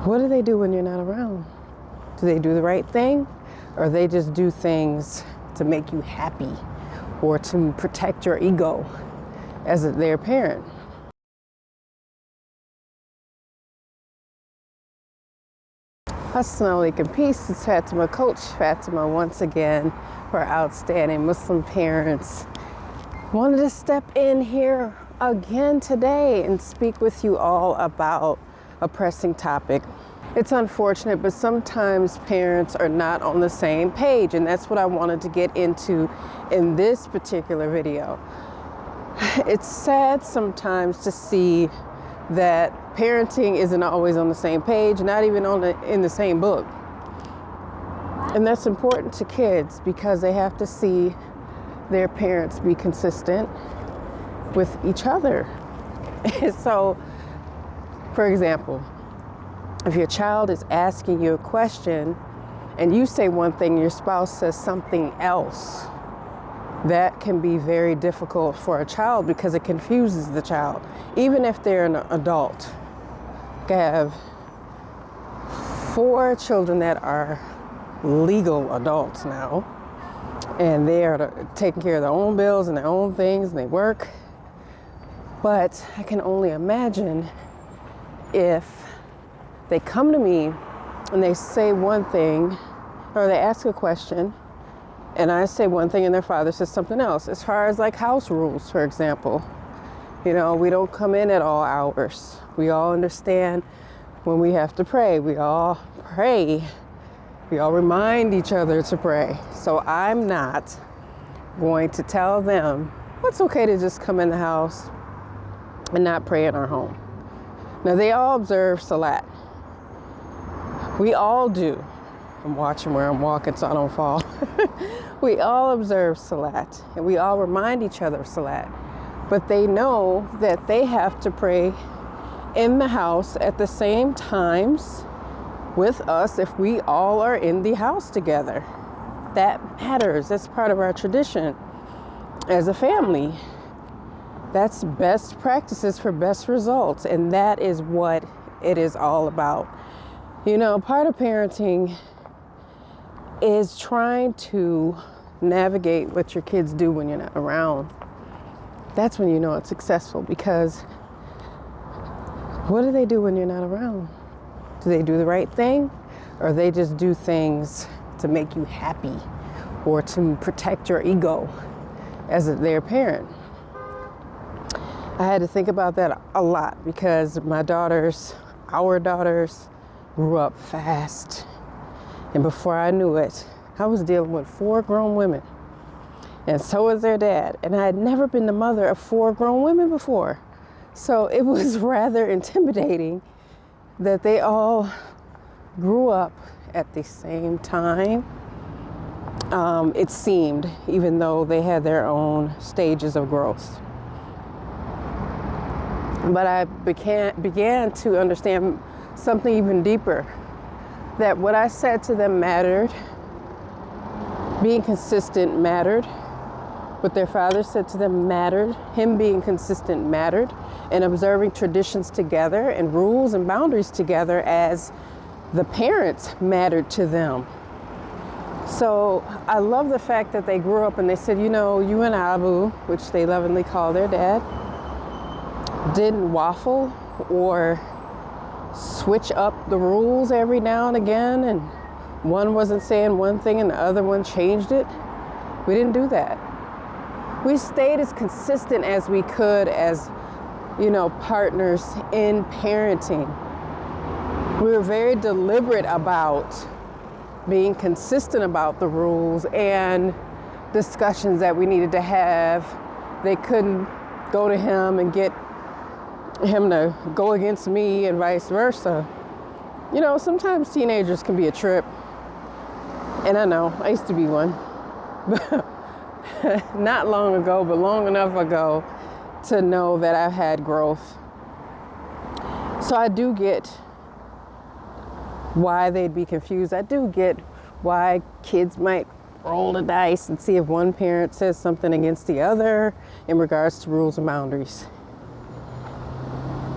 What do they do when you're not around? Do they do the right thing, or they just do things to make you happy or to protect your ego as their parent? Assalamu alaikum, peace. It's Fatimah, Coach Fatimah once again for Outstanding Muslim Parents. Wanted to step in here again today and speak with you all about a pressing topic. It's unfortunate, but sometimes parents are not on the same page, and that's what I wanted to get into in this particular video. It's sad sometimes to see that parenting isn't always on the same page, not even in the same book. And that's important to kids because they have to see their parents be consistent with each other. So, for example, if your child is asking you a question and you say one thing, your spouse says something else, that can be very difficult for a child because it confuses the child. Even if they're an adult. I have 4 children that are legal adults now, and they are taking care of their own bills and their own things, and they work. But I can only imagine if they come to me and they say one thing, or they ask a question, and I say one thing and their father says something else. As far as like house rules, for example, you know, we don't come in at all hours. We all understand when we have to pray. We all pray. We all remind each other to pray. So I'm not going to tell them it's okay to just come in the house and not pray in our home. Now, they all observe Salat. We all do. I'm watching where I'm walking so I don't fall. We all observe Salat, and we all remind each other of Salat. But they know that they have to pray in the house at the same times with us if we all are in the house together. That matters. That's part of our tradition as a family. That's best practices for best results, and that is what it is all about. You know, part of parenting is trying to navigate what your kids do when you're not around. That's when you know it's successful, because what do they do when you're not around? Do they do the right thing, or they just do things to make you happy or to protect your ego as their parent? I had to think about that a lot because our daughters grew up fast. And before I knew it, I was dealing with 4 grown women. And so was their dad. And I had never been the mother of 4 grown women before. So it was rather intimidating that they all grew up at the same time. It seemed, even though they had their own stages of growth. But I began to understand something even deeper, that what I said to them mattered. Being consistent mattered. What their father said to them mattered. Him being consistent mattered. And observing traditions together and rules and boundaries together as the parents mattered to them. So I love the fact that they grew up and they said, you know, you and Abu, which they lovingly call their dad, didn't waffle or switch up the rules every now and again, and one wasn't saying one thing and the other one changed it. We didn't do that. We stayed as consistent as we could as, you know, partners in parenting. We were very deliberate about being consistent about the rules and discussions that we needed to have. They couldn't go to him and get him to go against me and vice versa. You know, sometimes teenagers can be a trip. And I know, I used to be one. Not long ago, but long enough ago to know that I've had growth. So I do get why they'd be confused. I do get why kids might roll the dice and see if one parent says something against the other in regards to rules and boundaries.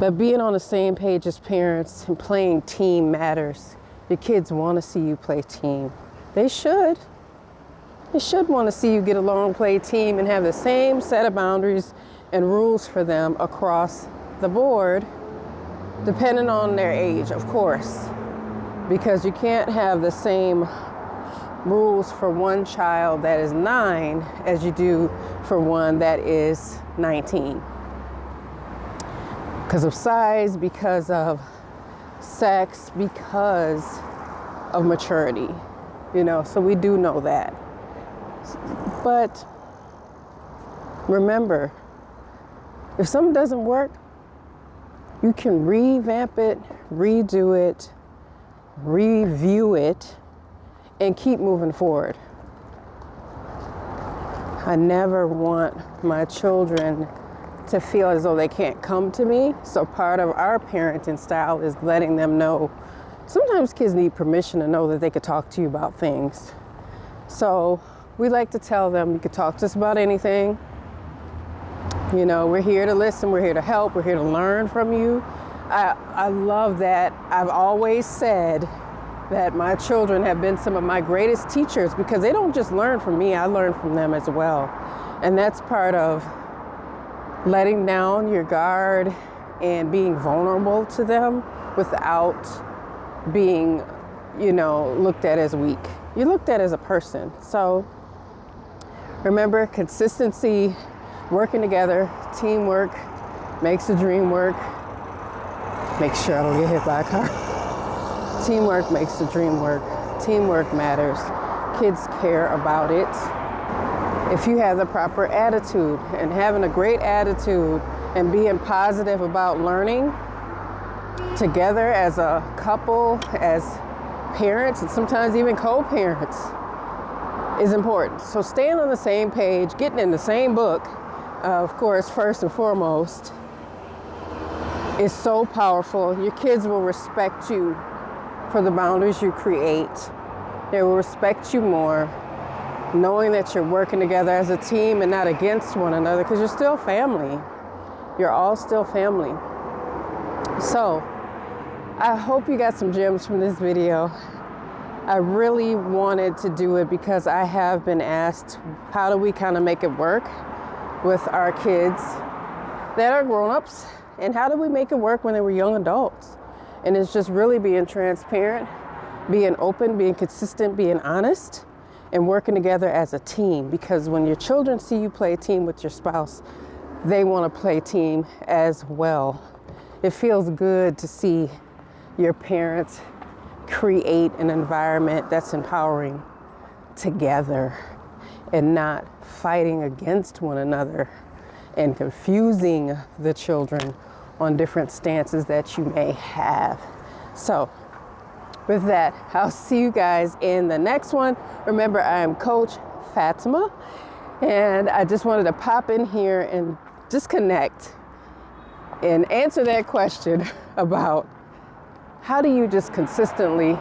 But being on the same page as parents and playing team matters. Your kids want to see you play team. They should. They should want to see you get along, play team, and have the same set of boundaries and rules for them across the board, depending on their age, of course. Because you can't have the same rules for one child that is 9 as you do for one that is 19. Because of size, because of sex, because of maturity, so we do know that. But remember, if something doesn't work, you can revamp it, redo it, review it, and keep moving forward. I never want my children to feel as though they can't come to me. So part of our parenting style is letting them know sometimes kids need permission to know that they could talk to you about things. So we like to tell them, you could talk to us about anything. We're here to listen, we're here to help, we're here to learn from you. I love that. I've always said that my children have been some of my greatest teachers because they don't just learn from me, I learn from them as well. And that's part of letting down your guard and being vulnerable to them without being, looked at as weak. You're looked at as a person. So remember, consistency, working together, teamwork makes the dream work. Make sure I don't get hit by a car. Teamwork makes the dream work. Teamwork matters. Kids care about it. If you have the proper attitude, and having a great attitude and being positive about learning together as a couple, as parents, and sometimes even co-parents is important. So staying on the same page, getting in the same book, of course, first and foremost, is so powerful. Your kids will respect you for the boundaries you create. They will respect you more, knowing that you're working together as a team and not against one another, because you're still family. You're all still family. So I hope you got some gems from this video. I really wanted to do it because I have been asked, how do we kind of make it work with our kids that are grown-ups, and how do we make it work when they were young adults? And it's just really being transparent, being open, being consistent, being honest, and working together as a team. Because when your children see you play team with your spouse, they want to play team as well. It feels good to see your parents create an environment that's empowering together and not fighting against one another and confusing the children on different stances that you may have. So with that, I'll see you guys in the next one. Remember, I am Coach Fatimah, and I just wanted to pop in here and just connect and answer that question about how do you just consistently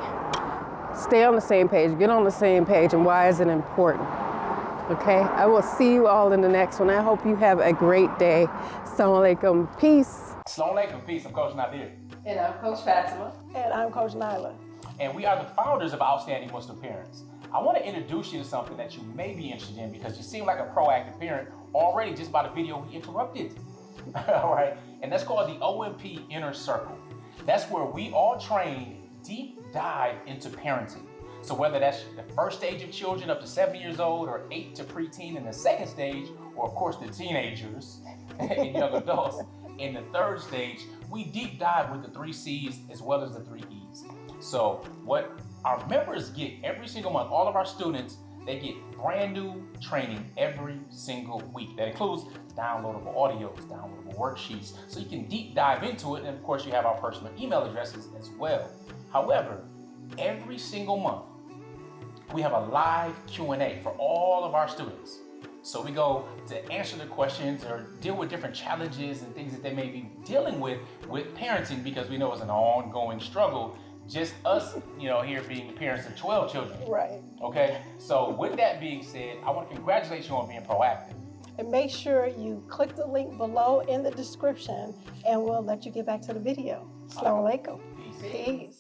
stay on the same page, get on the same page, and why is it important? Okay, I will see you all in the next one. I hope you have a great day. Assalamu alaikum. Peace. Assalamu alaikum. Peace. I'm Coach Nazir. And I'm Coach Fatimah. And I'm Coach Nyla. And we are the founders of Outstanding Muslim Parents. I want to introduce you to something that you may be interested in because you seem like a proactive parent already just by the video we interrupted. All right, and that's called the OMP Inner Circle. That's where we all train deep dive into parenting. So whether that's the first stage of children up to 7 years old, or 8 to preteen in the second stage, or of course the teenagers and young adults in the third stage, we deep dive with the 3 C's as well as the 3 E's. So what our members get every single month, all of our students, they get brand new training every single week. That includes downloadable audios, downloadable worksheets, so you can deep dive into it. And of course, you have our personal email addresses as well. However, every single month, we have a live Q&A for all of our students. So we go to answer the questions or deal with different challenges and things that they may be dealing with parenting, because we know it's an ongoing struggle. Just us, here being parents of 12 children. Right. Okay. So with that being said, I want to congratulate you on being proactive. And make sure you click the link below in the description, and we'll let you get back to the video. Assalamu alaikum. Peace. Peace.